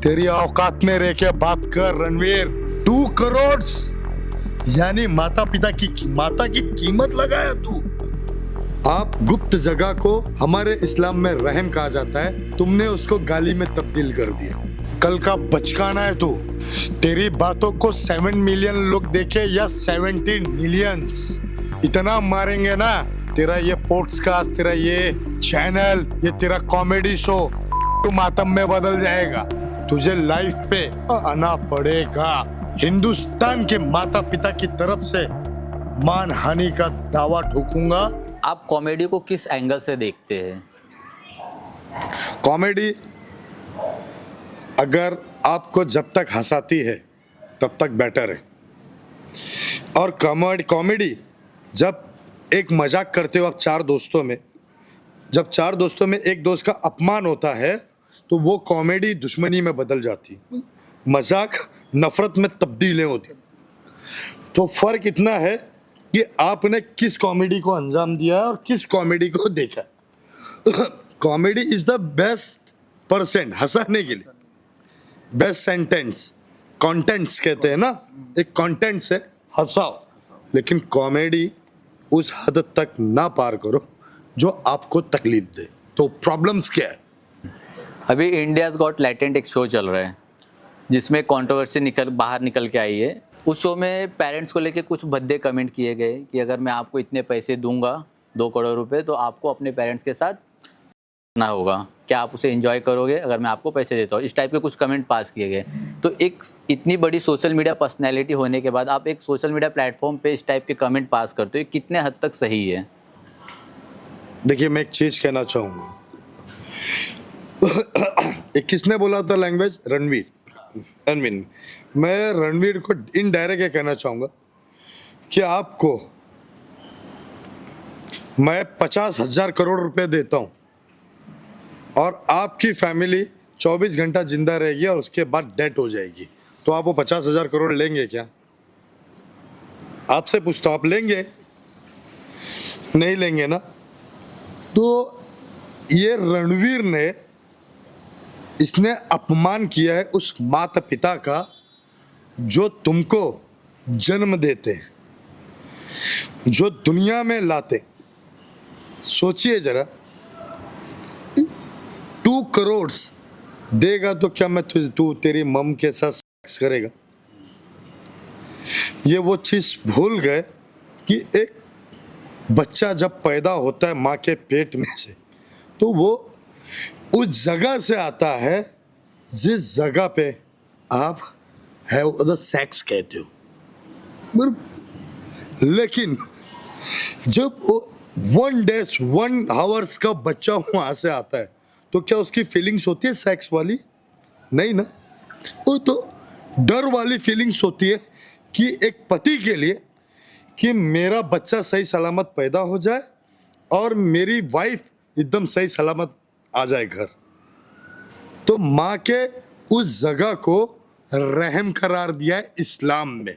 तेरी औकात में रह के बात कर रणवीर। 2 करोड़ यानी माता की कीमत लगाया तू। आप गुप्त जगह को हमारे इस्लाम में रहम कहा जाता है, तुमने उसको गाली में तब्दील कर दिया। कल का बचकाना है तू। तेरी बातों को 7 मिलियन लोग देखे या 17 मिलियंस, इतना मारेंगे ना तेरा ये पॉडकास्ट, तेरा ये चैनल, ये तेरा कॉमेडी शो तू मातम में बदल जाएगा। तुझे लाइफ पे आना पड़ेगा। हिंदुस्तान के माता पिता की तरफ से मानहानि का दावा ठोकूंगा। आप कॉमेडी को किस एंगल से देखते हैं? कॉमेडी अगर आपको जब तक हंसाती है तब तक बेटर है। और कॉमेडी जब एक मजाक करते हो आप चार दोस्तों में, जब चार दोस्तों में एक दोस्त का अपमान होता है तो वो कॉमेडी दुश्मनी में बदल जाती, मजाक नफरत में तब्दील होती। तो फर्क इतना है कि आपने किस कॉमेडी को अंजाम दिया है और किस कॉमेडी को देखा। Comedy is the best percent हंसाने के लिए, बेस्ट सेंटेंस, कंटेंट्स कहते हैं ना, एक कंटेंट से हंसाओ। लेकिन कॉमेडी उस हद तक ना पार करो जो आपको तकलीफ दे। तो प्रॉब्लम्स क्या है? अभी इंडियाज गॉट टैलेंट एक शो चल रहा है जिसमें कंट्रोवर्सी बाहर निकल के आई है। उस शो में पेरेंट्स को लेके कुछ भद्दे कमेंट किए गए कि अगर मैं आपको इतने पैसे दूंगा 2 करोड़ रुपए तो आपको अपने पेरेंट्स के साथ ना होगा, क्या आप उसे एंजॉय करोगे अगर मैं आपको पैसे देता हूँ? इस टाइप के कुछ कमेंट पास किए गए। तो एक इतनी बड़ी सोशल मीडिया पर्सनैलिटी होने के बाद आप एक सोशल मीडिया प्लेटफॉर्म पे इस टाइप के कमेंट पास करते हो, ये कितने हद तक सही है? देखिए मैं एक चीज कहना चाहूंगा। एक किसने बोला था लैंग्वेज? रणवीर। मैं रणवीर को इनडायरेक्ट ये कहना चाहूंगा कि आपको मैं 50,000 करोड़ रुपए देता हूं और आपकी फैमिली 24 घंटा जिंदा रहेगी और उसके बाद डेथ हो जाएगी, तो आप वो 50,000 करोड़ लेंगे क्या? आपसे पूछता हूं, आप लेंगे? नहीं लेंगे ना। तो ये रणवीर ने इसने अपमान किया है उस माता पिता का जो तुमको जन्म देते, जो दुनिया में लाते। सोचिए जरा, 2 करोड़ देगा तो क्या मैं तू तेरी मम के साथ सेक्स करेगा? ये वो चीज भूल गए कि एक बच्चा जब पैदा होता है माँ के पेट में से, तो वो उस जगह से आता है जिस जगह पे आप हैव द सेक्स कहते हो। लेकिन जब 1 आवर्स का बच्चा वहां से आता है तो क्या उसकी फीलिंग्स होती है सेक्स वाली? नहीं ना। वो तो डर वाली फीलिंग्स होती है कि एक पति के लिए कि मेरा बच्चा सही सलामत पैदा हो जाए और मेरी वाइफ एकदम सही सलामत आ जाए घर। तो माँ के उस जगह को रहम करार दिया है इस्लाम में।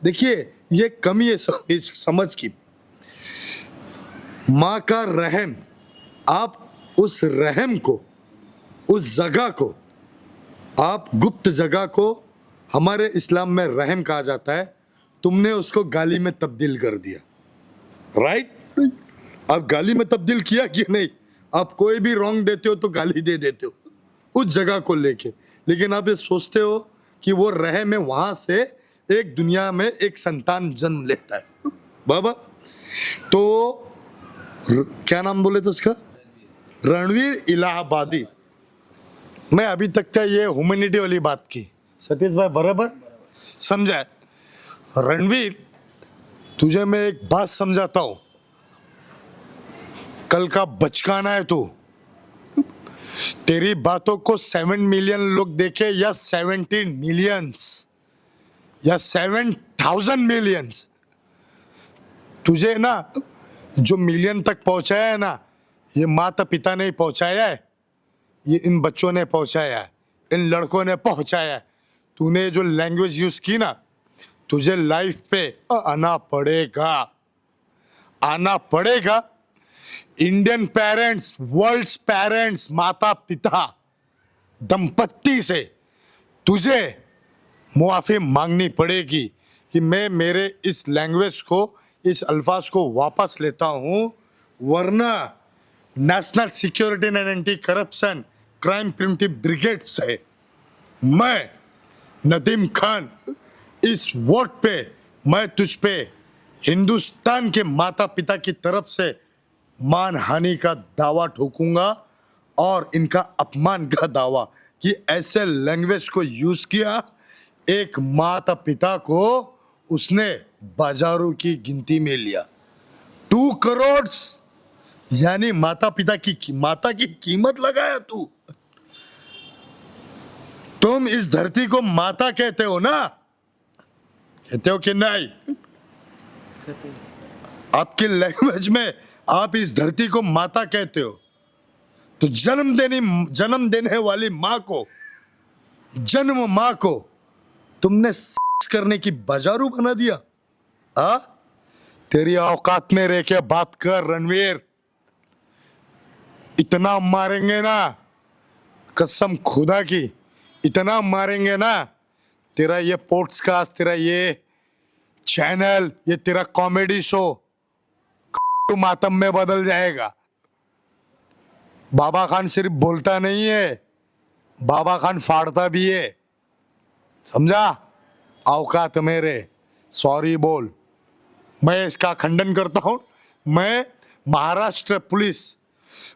देखिए ये कमी है समझ की। माँ का रहम, आप उस रहम को, उस जगह को, आप गुप्त जगह को हमारे इस्लाम में रहम कहा जाता है, तुमने उसको गाली में तब्दील कर दिया। राइट? आप गाली में तब्दील किया कि नहीं? आप कोई भी रॉन्ग देते हो तो गाली दे देते हो उस जगह को लेके, लेकिन आप ये सोचते हो कि वो रहम है, वहां से एक दुनिया में एक संतान जन्म लेता है। बाबा तो क्या नाम बोले थे उसका? रणवीर इलाहाबादी। मैं अभी तक का ये ह्यूमैनिटी वाली बात की, सतीश भाई बराबर समझा है? रणवीर तुझे मैं एक बात समझाता हूं, कल का बचकाना है तू। तेरी बातों को 7 मिलियन लोग देखे या 17 मिलियंस या 7,000 मिलियंस, तुझे ना जो मिलियन तक पहुंचाया है ना, ये माता पिता ने पहुंचाया है, ये इन बच्चों ने पहुंचाया है, इन लड़कों ने पहुंचाया है। तूने जो लैंग्वेज यूज की ना, तुझे लाइफ पे आना पड़ेगा। इंडियन पेरेंट्स, वर्ल्ड्स पेरेंट्स, माता पिता, दंपत्ति से तुझे मुआफ़ी मांगनी पड़ेगी कि मैं मेरे इस लैंग्वेज को, इस अल्फाज को वापस लेता हूँ, वरना national security and anti corruption crime preventive brigade से मैं नदीम खान इस वोट पे मैं तुझ पे हिंदुस्तान के माता पिता की तरफ से मानहानि का दावा ठोकूंगा और इनका अपमान का दावा कि ऐसे लैंग्वेज को यूज किया। एक माता पिता को उसने बाजारों की गिनती में लिया। 2 करोड़ यानी माता पिता की माता की कीमत लगाया तू। तुम इस धरती को माता कहते हो ना? कहते हो कि नहीं? आपकी लैंग्वेज में आप इस धरती को माता कहते हो, तो जन्म देने वाली माँ को, जन्म माँ को तुमने करने की बाजारू बना दिया। आ? तेरी औकात में रह के बात कर रणवीर। इतना मारेंगे ना, कसम खुदा की, इतना मारेंगे ना, तेरा ये पॉडकास्ट, तेरा ये चैनल, ये तेरा कॉमेडी शो मातम में बदल जाएगा। बाबा खान सिर्फ बोलता नहीं है, बाबा खान फाड़ता भी है, समझा? औकात मेरे, सॉरी बोल। मैं इसका खंडन करता हूं। मैं Maharashtra police,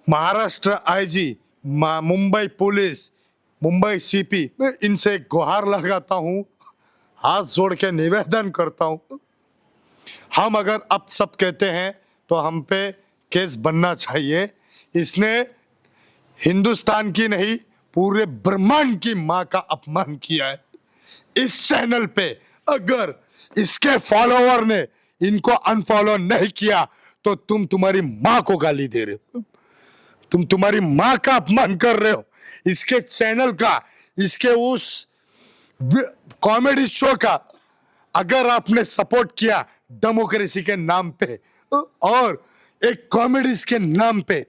Maharashtra IG, Mumbai police, Mumbai CP, मैं इनसे गुहार लगाता हूं, हाथ जोड़ के निवेदन करता हूं, हम अगर अब सब कहते हैं तो हम पे केस बनना चाहिए। इसने हिंदुस्तान की नहीं, पूरे ब्रह्मांड की मां का अपमान किया है। इस चैनल पे अगर इसके फॉलोवर ने इनको अनफॉलो नहीं किया तो तुम तुम्हारी मां को गाली दे रहे हो, तुम तुम्हारी मां का अपमान कर रहे हो। इसके चैनल का, इसके उस कॉमेडी शो का अगर आपने सपोर्ट किया डेमोक्रेसी के नाम पे और एक कॉमेडी के नाम पे,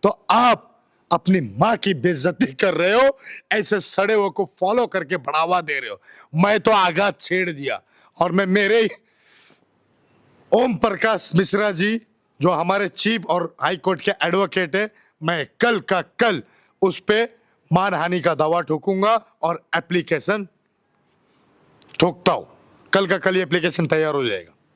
तो आप अपनी मां की बेइज्जती कर रहे हो, ऐसे सड़े हुए को फॉलो करके बढ़ावा दे रहे हो। मैं तो आघात छेड़ दिया, और मैं मेरे ओम प्रकाश मिश्रा जी जो हमारे चीफ और हाई कोर्ट के एडवोकेट है, मैं कल का कल उस पे मानहानि का दावा ठोकूंगा और एप्लीकेशन ठोकता हूं। कल का कल एप्लीकेशन तैयार हो जाएगा।